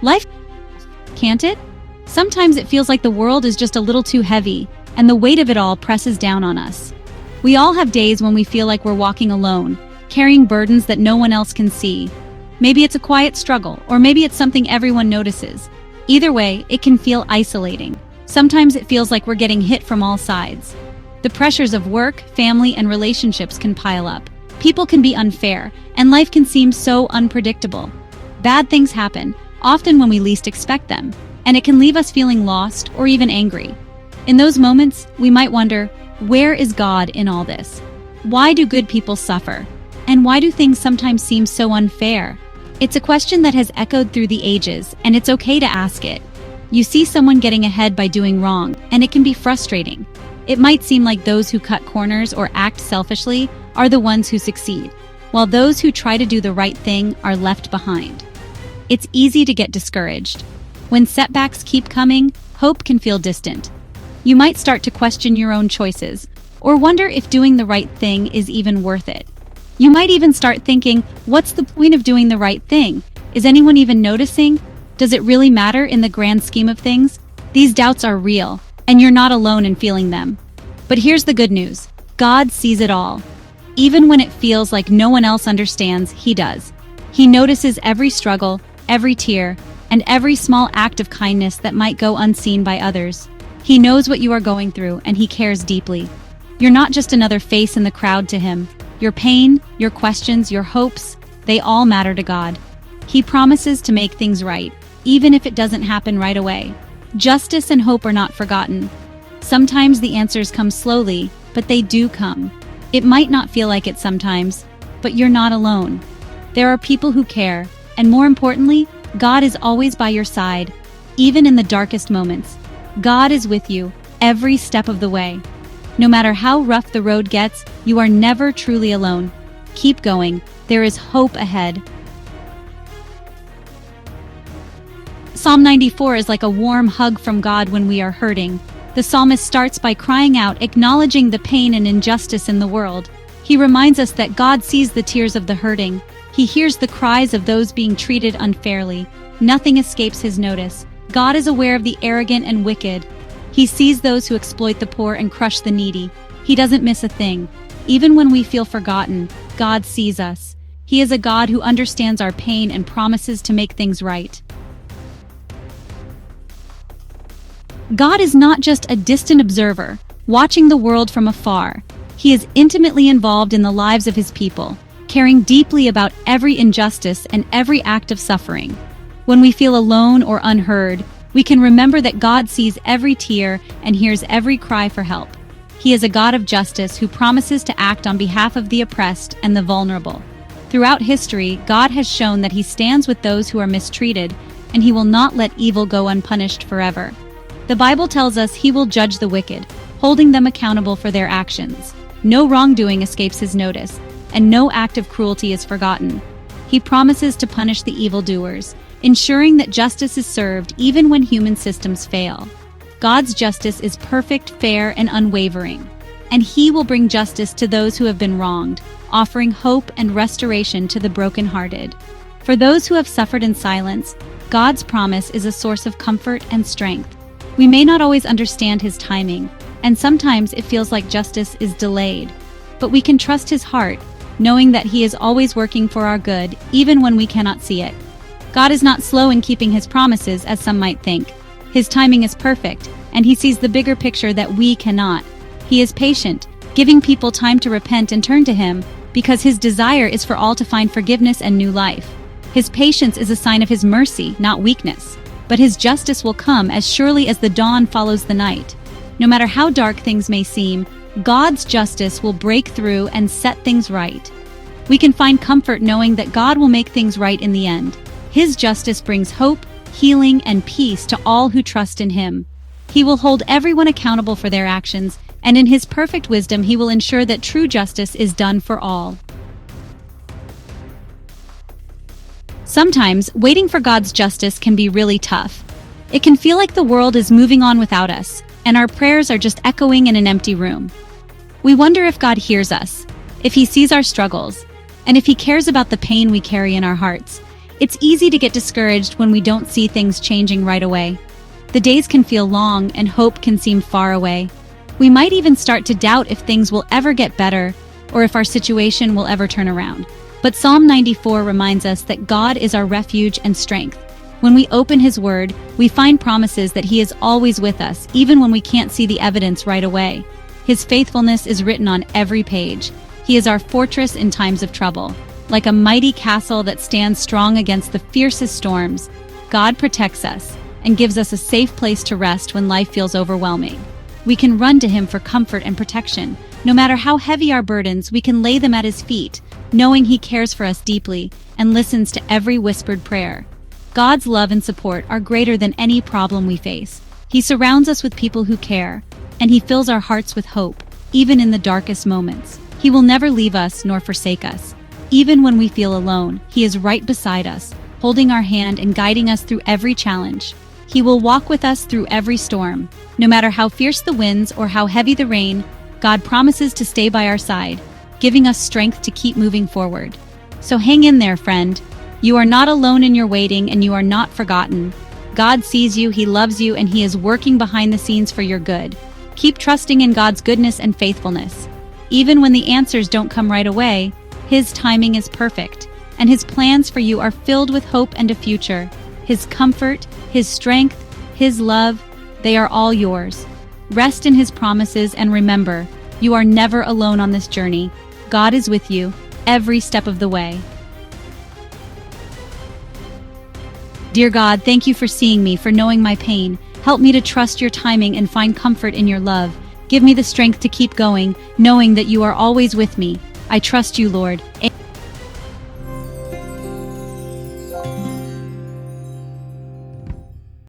Life, can't it? Sometimes it feels like the world is just a little too heavy, and the weight of it all presses down on us. We all have days when we feel like we're walking alone, carrying burdens that no one else can see. Maybe it's a quiet struggle, or maybe it's something everyone notices. Either way, it can feel isolating. Sometimes it feels like we're getting hit from all sides. The pressures of work, family, and relationships can pile up. People can be unfair, and life can seem so unpredictable. Bad things happen, often when we least expect them, and it can leave us feeling lost or even angry. In those moments, we might wonder, where is God in all this? Why do good people suffer? And why do things sometimes seem so unfair? It's a question that has echoed through the ages, and it's okay to ask it. You see someone getting ahead by doing wrong, and it can be frustrating. It might seem like those who cut corners or act selfishly are the ones who succeed, while those who try to do the right thing are left behind. It's easy to get discouraged. When setbacks keep coming, hope can feel distant. You might start to question your own choices, or wonder if doing the right thing is even worth it. You might even start thinking, what's the point of doing the right thing? Is anyone even noticing? Does it really matter in the grand scheme of things? These doubts are real, and you're not alone in feeling them. But here's the good news. God sees it all. Even when it feels like no one else understands, He does. He notices every struggle, every tear, and every small act of kindness that might go unseen by others. He knows what you are going through, and He cares deeply. You're not just another face in the crowd to Him. Your pain, your questions, your hopes, they all matter to God. He promises to make things right, even if it doesn't happen right away. Justice and hope are not forgotten. Sometimes the answers come slowly, but they do come. It might not feel like it sometimes, but you're not alone. There are people who care, and more importantly, God is always by your side, even in the darkest moments. God is with you every step of the way. No matter how rough the road gets, you are never truly alone. Keep going. There is hope ahead. Psalm 94 is like a warm hug from God when we are hurting. The psalmist starts by crying out, acknowledging the pain and injustice in the world. He reminds us that God sees the tears of the hurting. He hears the cries of those being treated unfairly. Nothing escapes His notice. God is aware of the arrogant and wicked. He sees those who exploit the poor and crush the needy. He doesn't miss a thing. Even when we feel forgotten, God sees us. He is a God who understands our pain and promises to make things right. God is not just a distant observer, watching the world from afar. He is intimately involved in the lives of His people, caring deeply about every injustice and every act of suffering. When we feel alone or unheard, we can remember that God sees every tear and hears every cry for help. He is a God of justice who promises to act on behalf of the oppressed and the vulnerable. Throughout history, God has shown that He stands with those who are mistreated, and He will not let evil go unpunished forever. The Bible tells us He will judge the wicked, holding them accountable for their actions. No wrongdoing escapes His notice, and no act of cruelty is forgotten. He promises to punish the evildoers, ensuring that justice is served even when human systems fail. God's justice is perfect, fair, and unwavering, and He will bring justice to those who have been wronged, offering hope and restoration to the brokenhearted. For those who have suffered in silence, God's promise is a source of comfort and strength. We may not always understand His timing, and sometimes it feels like justice is delayed, but we can trust His heart, knowing that He is always working for our good, even when we cannot see it. God is not slow in keeping His promises, as some might think. His timing is perfect, and He sees the bigger picture that we cannot. He is patient, giving people time to repent and turn to Him, because His desire is for all to find forgiveness and new life. His patience is a sign of His mercy, not weakness. But His justice will come as surely as the dawn follows the night. No matter how dark things may seem, God's justice will break through and set things right. We can find comfort knowing that God will make things right in the end. His justice brings hope, healing, and peace to all who trust in Him. He will hold everyone accountable for their actions, and in His perfect wisdom He will ensure that true justice is done for all. Sometimes, waiting for God's justice can be really tough. It can feel like the world is moving on without us, and our prayers are just echoing in an empty room. We wonder if God hears us, if He sees our struggles, and if He cares about the pain we carry in our hearts. It's easy to get discouraged when we don't see things changing right away. The days can feel long and hope can seem far away. We might even start to doubt if things will ever get better or if our situation will ever turn around. But Psalm 94 reminds us that God is our refuge and strength. When we open His Word, we find promises that He is always with us, even when we can't see the evidence right away. His faithfulness is written on every page. He is our fortress in times of trouble. Like a mighty castle that stands strong against the fiercest storms, God protects us and gives us a safe place to rest when life feels overwhelming. We can run to Him for comfort and protection. No matter how heavy our burdens, we can lay them at His feet, knowing He cares for us deeply and listens to every whispered prayer. God's love and support are greater than any problem we face. He surrounds us with people who care, and He fills our hearts with hope, even in the darkest moments. He will never leave us nor forsake us. Even when we feel alone, He is right beside us, holding our hand and guiding us through every challenge. He will walk with us through every storm. No matter how fierce the winds or how heavy the rain, God promises to stay by our side, giving us strength to keep moving forward. So hang in there, friend. You are not alone in your waiting, and you are not forgotten. God sees you, He loves you, and He is working behind the scenes for your good. Keep trusting in God's goodness and faithfulness. Even when the answers don't come right away, His timing is perfect, and His plans for you are filled with hope and a future. His comfort, His strength, His love, they are all yours. Rest in His promises and remember, you are never alone on this journey. God is with you every step of the way. Dear God, thank you for seeing me, for knowing my pain. Help me to trust your timing and find comfort in your love. Give me the strength to keep going, knowing that you are always with me. I trust you, Lord.